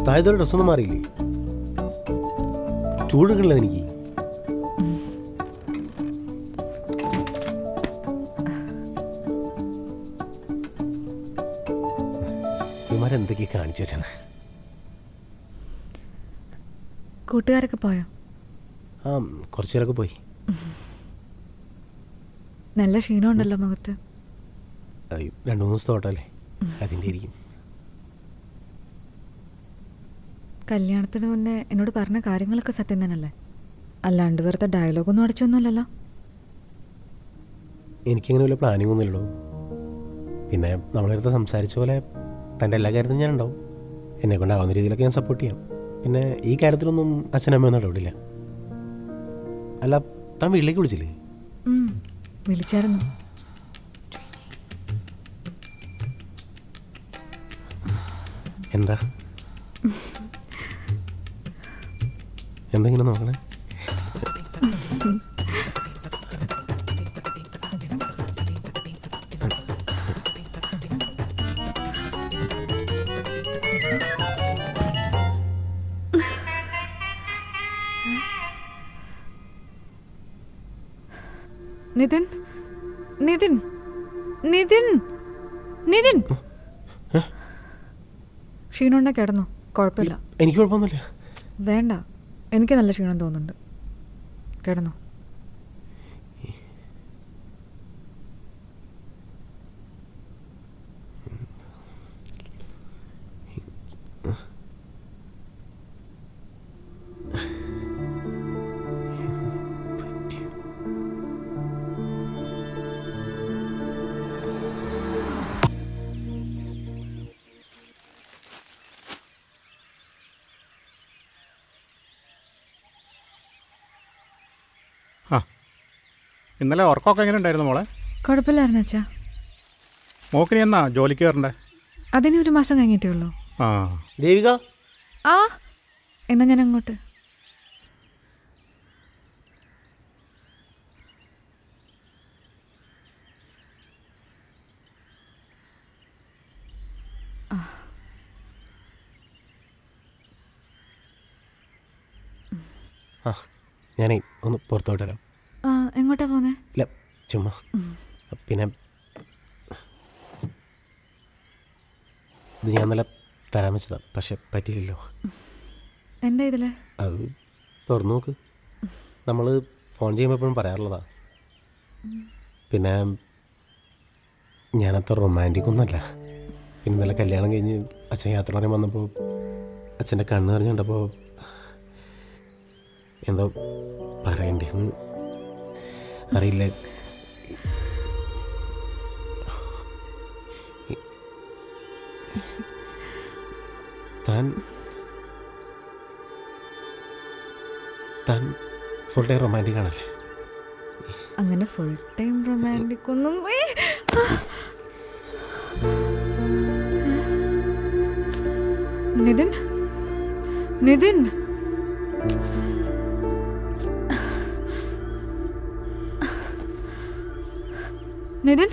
താഴത്തൊരു ഡ്രസ്സൊന്നും മാറിയില്ലേ? ചൂടെടുക്കണില്ല എനിക്ക്. ഇവന്മാരെന്തൊക്കെയാ കാണിച്ചു വെച്ചാണ്? കൂട്ടുകാരൊക്കെ പോയോ? ആ, കുറച്ചുപേരൊക്കെ പോയി. നല്ല ക്ഷീണമുണ്ടല്ലോ മുഖത്ത്. 2-3 ദിവസത്തെ ഓട്ടമല്ലേ, അതിൻ്റെ ഇരിക്കും. കല്യാണത്തിന് മുന്നേ എന്നോട് പറഞ്ഞ കാര്യങ്ങളൊക്കെ സത്യം തന്നെയല്ലേ? അല്ലാണ്ട് വെറുതെ ഡയലോഗൊന്നും അടിച്ചൊന്നുമല്ലല്ലോ? എനിക്കങ്ങനെ വല്ല പ്ലാനിങ് ഒന്നുമില്ലല്ലോ. പിന്നെ നമ്മളടുത്ത് സംസാരിച്ച പോലെ തൻ്റെ എല്ലാ കാര്യത്തിലും ഞാൻ ഉണ്ടാവും. എന്നെ കൊണ്ടാവുന്ന രീതിയിലൊക്കെ ഞാൻ സപ്പോർട്ട് ചെയ്യാം. പിന്നെ ഈ കാര്യത്തിലൊന്നും അച്ഛനമ്മയൊന്നും ഇടപെടില്ല. അല്ല, താൻ വീട്ടിലേക്ക് വിളിച്ചില്ലേ? വിളിച്ചായിരുന്നു. എന്താ എന്തെങ്കിലും നോക്കണേ? നിതിൻ, നിതിൻ, നിതിൻ, നിതിൻ. ക്ഷീണമുണ്ടെ കിടന്നോ, കുഴപ്പമില്ല. എനിക്ക് കുഴപ്പമൊന്നുമില്ല. വേണ്ട, എനിക്ക് നല്ല ക്ഷീണം തോന്നുന്നുണ്ട്. കിടന്നോ. ആ, ഇന്നലെ ഉറക്കമൊക്കെ എങ്ങനെ ഉണ്ടായിരുന്നു മോളെ? കുഴപ്പമില്ലായിരുന്നു അച്ഛാ. മോക്കിനി എന്നാ ജോലിക്ക് കയറണ്ടേ? അതിന് 1 മാസം കഴിഞ്ഞിട്ടേ ഉള്ളൂ. ആ, ദേവിക, ആ, എന്നാ ഞാൻ അങ്ങോട്ട്. ആ, ഞാനേ ഒന്ന് പുറത്തോട്ട് വരാം. എങ്ങോട്ടാ പോന്നെ? ഇല്ല, ചുമ്മാ. പിന്നെ ഇത് ഞാൻ നല്ല തരാൻ വെച്ചതാ, പക്ഷെ പറ്റിയില്ലല്ലോ. എന്താ ഇതില്? അത് തുറന്നു നോക്ക്. നമ്മൾ ഫോൺ ചെയ്യുമ്പോൾ എപ്പോഴും പറയാറുള്ളതാ. പിന്നെ ഞാനത്ര റൊമാൻറ്റിക് ഒന്നുമല്ല. പിന്നെ ഇന്നലെ കല്യാണം കഴിഞ്ഞ് അച്ഛൻ യാത്ര പറയാൻ വന്നപ്പോൾ അച്ഛൻ്റെ കണ്ണ് നിറഞ്ഞുണ്ടപ്പോൾ എന്തോ പറയണ്ടേന്ന് അറിയില്ല. താൻ ഫുൾ ടൈം റൊമാൻറ്റിക് ആണല്ലേ? അങ്ങനെ ഫുൾ ടൈം റൊമാൻറ്റിക് ഒന്നും. നിതിൻ, നിതിൻ, നിതിൻ,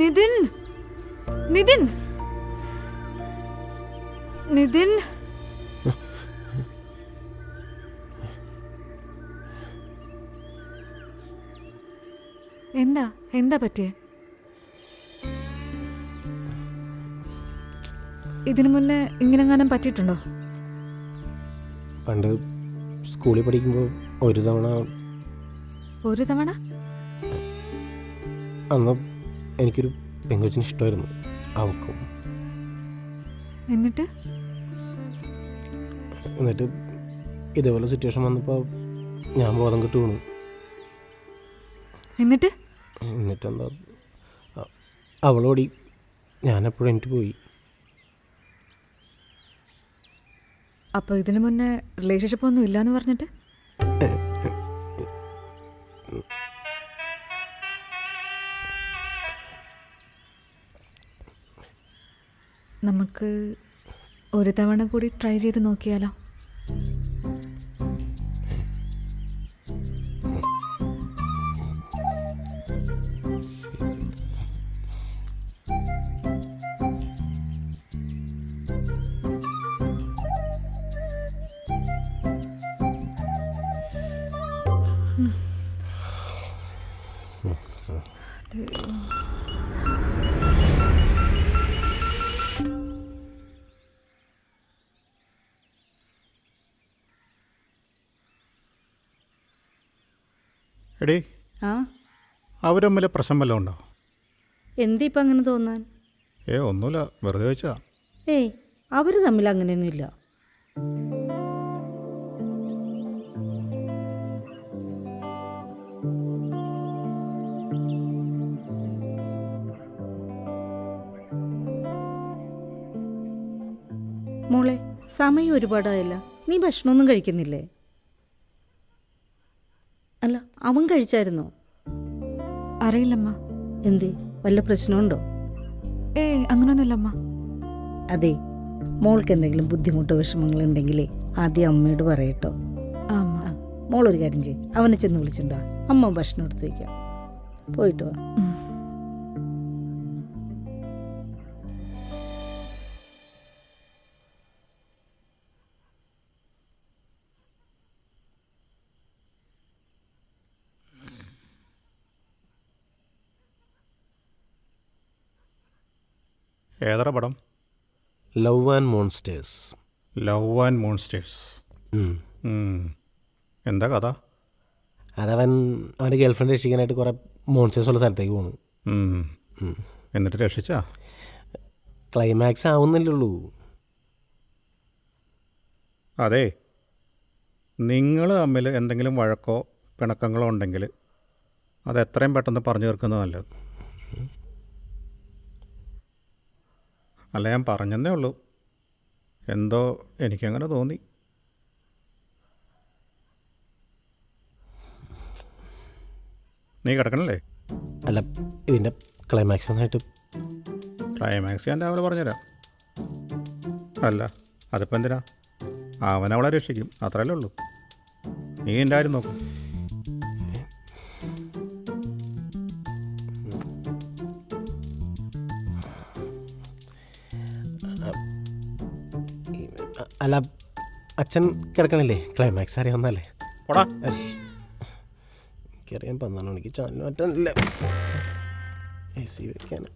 നിതിൻ, നിതിൻ, നിതിൻ. എന്താ എന്താ പറ്റിയേ? ഇതിനു മുന്നേ ഇങ്ങനെങ്ങാനും പറ്റിയിട്ടുണ്ടോ? പണ്ട് സ്കൂളിൽ പഠിക്കുമ്പോൾ ഒരു തവണ അന്ന് എനിക്കൊരു പെങ്കൊച്ചിന് ഇഷ്ടമായിരുന്നു, അവക്കും. എന്നിട്ട് ഇതേപോലെ സിറ്റുവേഷൻ വന്നപ്പോൾ ഞാൻ ബോധം കെട്ട് വീണു. എന്നിട്ടെന്താ, അവളോടി, ഞാനെപ്പോഴും എനിക്ക് പോയി. അപ്പോൾ ഇതിനു മുന്നേ റിലേഷൻഷിപ്പ് ഒന്നും ഇല്ലാന്ന് പറഞ്ഞിട്ട്? നമുക്ക് 1 തവണ കൂടി ട്രൈ ചെയ്ത് നോക്കിയാലോ? എടീ, ആ അവർ തമ്മിൽ പ്രശ്നം വല്ലതും ഉണ്ടോ? എന്തിപ്പം അങ്ങനെ തോന്നാൻ? ഒന്നുമില്ല, വെറുതെ ചോദിച്ചാ. ഏയ് അവർ തമ്മിൽ അങ്ങനെയൊന്നുമില്ല. മോളെ, സമയം ഒരുപാടായല്ല. നീ ഭക്ഷണമൊന്നും കഴിക്കുന്നില്ലേ? അല്ല, അവൻ കഴിച്ചായിരുന്നോ? അറിയില്ലമ്മ. എന്തേ, വല്ല പ്രശ്നമുണ്ടോ? ഏയ് അങ്ങനൊന്നുമില്ലമ്മ. അതെ, മോൾക്ക് എന്തെങ്കിലും ബുദ്ധിമുട്ടോ വിഷമങ്ങൾ ഉണ്ടെങ്കിലേ ആദ്യം അമ്മയോട് പറയട്ടോ. ആ അമ്മ. ആ, മോളൊരു കാര്യം ചെയ്യും, അവനെ ചെന്ന് വിളിച്ചിട്ടുണ്ടോ? അമ്മ ഭക്ഷണം എടുത്ത് വയ്ക്കാം. പോയിട്ട് വാ. ഉം. ഏതാ പടം? Love and monsters. Love and monsters. എന്താ കഥ? അതവൻ അവൻ്റെ ഗേൾഫ്രണ്ട് രക്ഷിക്കാനായിട്ട് കുറേ മോൺസ്റ്റേഴ്സ് ഉള്ള സ്ഥലത്തേക്ക് പോകണം. എന്നിട്ട് രക്ഷിച്ചാ? ക്ലൈമാക്സ് ആവുന്നില്ലുള്ളൂ. അതെ, നിങ്ങൾ തമ്മിൽ എന്തെങ്കിലും വഴക്കോ പിണക്കങ്ങളോ ഉണ്ടെങ്കിൽ അത് എത്രയും പെട്ടെന്ന് പറഞ്ഞു തീർക്കുന്നത് നല്ലത്. അല്ല, ഞാൻ പറഞ്ഞെന്നേ ഉള്ളൂ. എന്തോ എനിക്കങ്ങനെ തോന്നി. നീ കിടക്കണല്ലേ? അല്ല, ഇതിൻ്റെ ക്ലൈമാക്സ് ഒന്നായിട്ട്. ക്ലൈമാക്സ് ഞാൻ രാവിലെ പറഞ്ഞുതരാം. അല്ല, അതിപ്പോൾ എന്തിനാ? അവനവളെ രക്ഷിക്കും, അത്രയല്ലേ ഉള്ളൂ. നീ എൻ്റെ കാര്യം നോക്കും. അല്ല, അച്ഛൻ കിടക്കണില്ലേ? ക്ലൈമാക്സ് അറിയാവുന്നല്ലേ? പോടാ. എനിക്കറിയാൻ 12 മണിക്ക് ചാനൽ മാറ്റാനില്ല. AC വെക്കാൻ.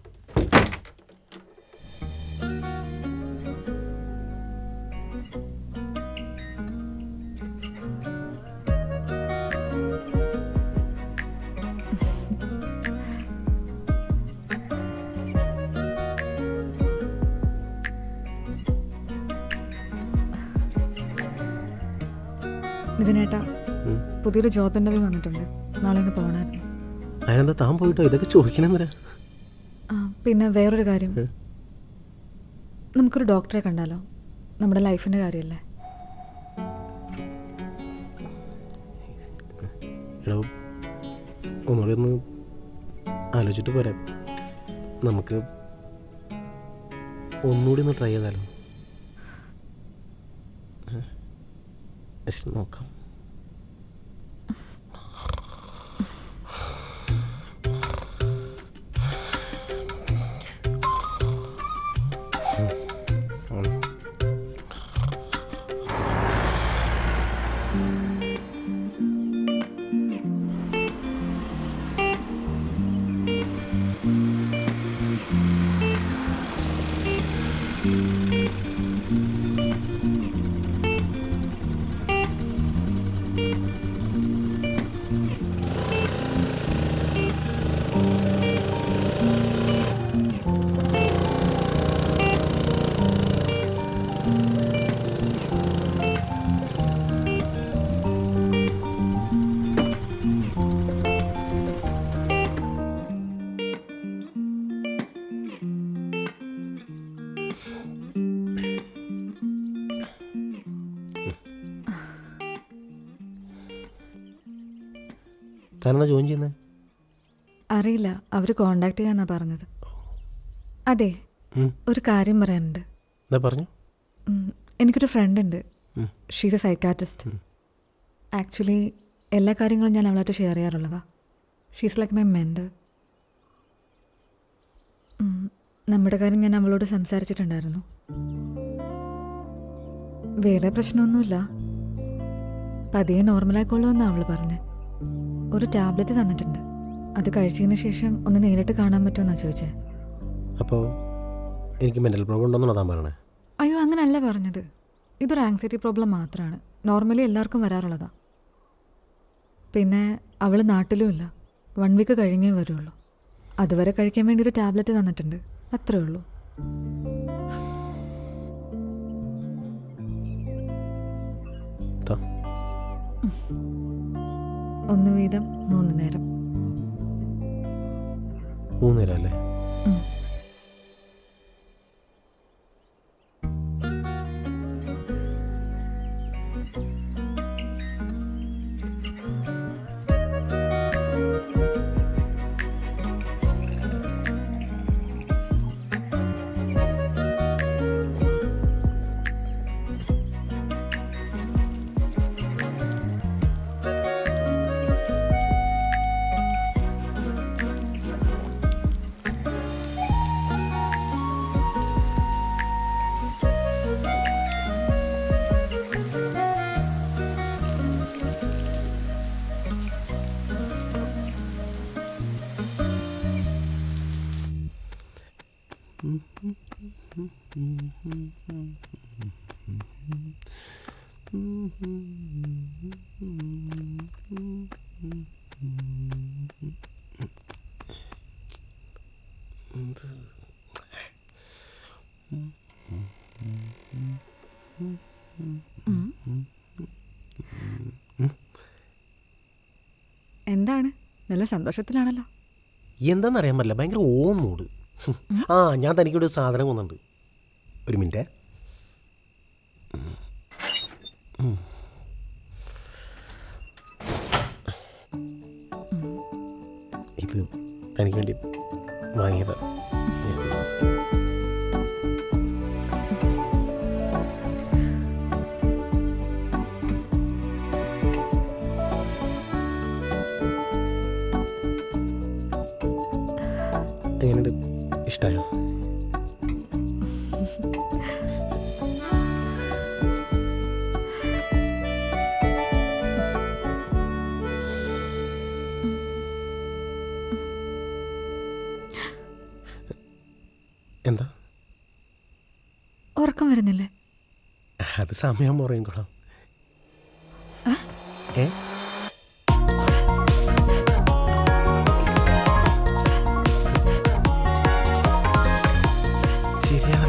ഇതിനേട്ടാ പുതിയൊരു ജോബ് ഇൻ്റർവ്യൂ വന്നിട്ടുണ്ട്. നാളെ ഒന്ന് പോകണമായിരുന്നു. അതിനെന്താ താൻ പോയിട്ടോ? ഇതൊക്കെ ചോദിക്കണമെന്നരാ. ആ പിന്നെ വേറൊരു കാര്യം, നമുക്കൊരു ഡോക്ടറെ കണ്ടാലോ? നമ്മുടെ ലൈഫിൻ്റെ കാര്യമല്ലേ? എടോ, ഒന്നുകൂടി ഒന്ന് ആലോചിച്ചിട്ട് പോരാ. നമുക്ക് ഒന്നുകൂടി ഒന്ന് ട്രൈ ചെയ്താലോ? നോക്കാം. താനെന്താ ജോയിൻ ചെയ്യുന്നത്? അറിയില്ല, അവർ കോണ്ടാക്ട് ചെയ്യാന്നാ പറഞ്ഞത്. അതെ, ഒരു കാര്യം പറയാനുണ്ട്. എന്താ പറഞ്ഞു? എനിക്കൊരു ഫ്രണ്ട് ഉണ്ട്. She's A psychiatrist. ആക്ച്വലി എല്ലാ കാര്യങ്ങളും ഞാൻ അവളായിട്ട് ഷെയർ ചെയ്യാറുള്ളതാ. She's like my mentor. നമ്മുടെ കാര്യം ഞാൻ അവളോട് സംസാരിച്ചിട്ടുണ്ടായിരുന്നു. വേറെ പ്രശ്നമൊന്നുമില്ല, പതിയെ നോർമലായിക്കൊള്ളുമെന്നാണ് അവൾ പറഞ്ഞത്. ഒരു ടാബ്ലറ്റ് തന്നിട്ടുണ്ട്, അത് കഴിച്ചതിന് ശേഷം ഒന്ന് നേരിട്ട് കാണാൻ പറ്റുമെന്നാണ് ചോദിച്ചത്. അപ്പോൾ എനിക്ക് മെൻ്റൽ പ്രോബ്ലം ഉണ്ടെന്നാണ് താൻ പറയണേ? അയ്യോ, അങ്ങനെയല്ല പറഞ്ഞത്. ഇതൊരു ആങ്സൈറ്റി പ്രോബ്ലം മാത്രമാണ്. നോർമലി എല്ലാവർക്കും വരാറുള്ളതാണ്. പിന്നെ അവൾ നാട്ടിലും ഇല്ല. 1 വീക്ക് കഴിഞ്ഞേ വരുള്ളൂ. അതുവരെ കഴിക്കാൻ വേണ്ടി ഒരു ടാബ്ലറ്റ് തന്നിട്ടുണ്ട്, അത്രേ ഉള്ളൂ. ദാ. 1 വീതം 3 നേരം. 3 നേരം അല്ലേ? ഉം. എന്താണ്, നല്ല സന്തോഷത്തിലാണല്ലോ. എന്താണെന്നറിയാൻ പറ്റില്ല, ഭയങ്കര ഓൺ മൂഡ്. ആ, ഞാൻ തനിക്കൊരു സാധനം കൊന്നുണ്ട്. ഒരു മിനിറ്റ്. ഇത് തനിക്ക് വേണ്ടി വാങ്ങിയതാ. എങ്ങനെയുണ്ട്, ഇഷ്ടമായോ? എന്താ ഉറക്കം വരുന്നില്ലേ? അത് സമയം പറയും കൊള്ളാം. ഏ ശരിയാണ്.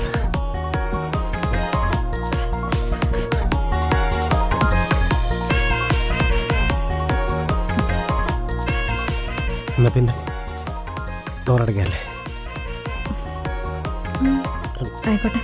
എന്നാ പിന്നെ ഡോറടയ്ക്കല്ലേ? ആയിക്കോട്ടെ.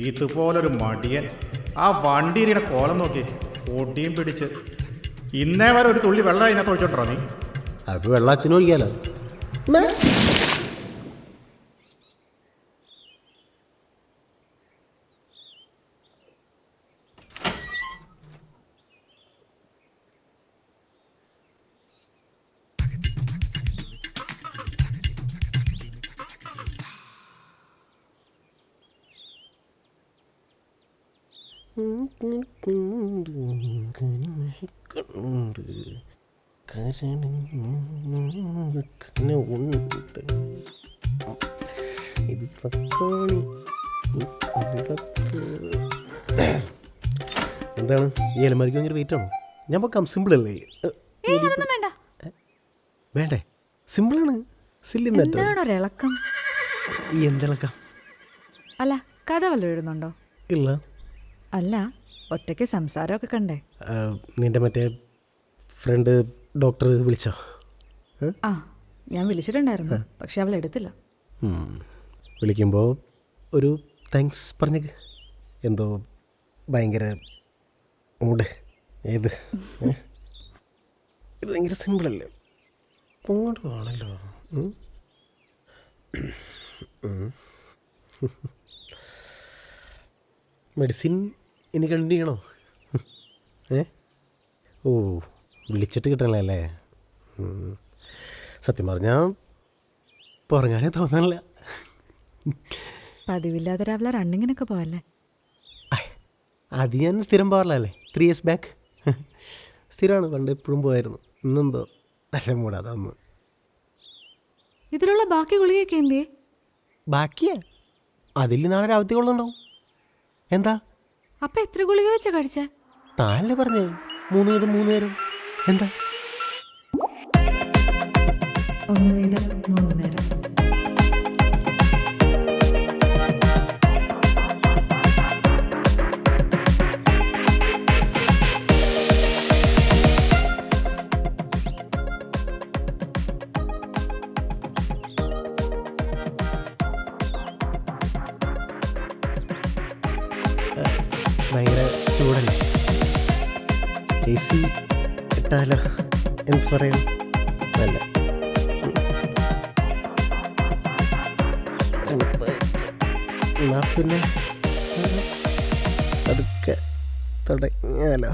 ഇതുപോലൊരു മടിയൻ ആ വണ്ടിയുടെ കോലം നോക്കി പൊടിയും പിടിച്ച് ഇന്നേ വരെ ഒരു തുള്ളി വെള്ളം അതിനകത്ത് ഒഴിച്ചോണ്ടോ നീ? അത് വെള്ളാച്ചിനും ഒഴിക്കാലോ. ഇത് തക്കാളി. എന്താണ് ഈ അലമാരിക്ക് ഭയങ്കര വെയിറ്റ് ആണോ? ഞാൻ വെക്കാം, സിമ്പിൾ അല്ലേ? വേണ്ടേ? സിമ്പിളാണ്. Silly matter. എന്താണൊരിളക്കം? ഈ എന്തിളക്കാം? അല്ല, കഥ വല്ലതും എഴുതുന്നുണ്ടോ? ഇല്ല. അല്ല, ഒറ്റയ്ക്ക് സംസാരമൊക്കെ കണ്ടേ? നിന്റെ മറ്റേ ഫ്രണ്ട് ഡോക്ടർ വിളിച്ചോ? ആ, ഞാൻ വിളിച്ചിട്ടുണ്ടായിരുന്നു, പക്ഷെ അവൾ എടുത്തില്ല. വിളിക്കുമ്പോൾ ഒരു താങ്ക്സ് പറഞ്ഞേക്ക്. എന്തോ ഭയങ്കര മൂഡ്. ഏത് ഇത് ഭയങ്കര സിമ്പിളല്ലേ? അങ്ങോട്ട് ആണല്ലോ. മെഡിസിൻ ഇനി കണ്ടിന്യൂ ചെയ്യണോ? ഓ, വിളിച്ചിട്ട് കിട്ടണല്ലേ? സത്യം പറഞ്ഞാൽ പുറങ്ങാനേ തോന്നാനില്ല. പതിവില്ലാതെ രാവിലെ റണ്ണിങ്ങിനൊക്കെ പോയല്ലേ? അത് ഞാൻ സ്ഥിരം പോകാറില്ലല്ലേ, 3 years ബാക്ക് സ്ഥിരമാണ്, പണ്ട് എപ്പോഴും പോയായിരുന്നു. ഇന്നെന്തോ നല്ല മൂടാതെ ഒന്ന്. ഇതിലുള്ള ബാക്കി ഗുളികയൊക്കെ എന്തിയേ? ബാക്കിയാ അതിൽ നാളെ രാവിലത്തെ കൊള്ളുണ്ടാവും. എന്താ അപ്പൊ എത്ര ഗുളിക വെച്ചാ കഴിച്ചേ? താനല്ലേ പറഞ്ഞേ 3 വീതം 3 നേരം. എന്താ 1 വീതം 3 നേരം. ഭയങ്കര ചൂടല്ലേ, AC ഇട്ടാലോ? എന്ത് പറയണം, നല്ല എന്നാ പിന്നെ അതൊക്കെ തുടങ്ങിയാലോ?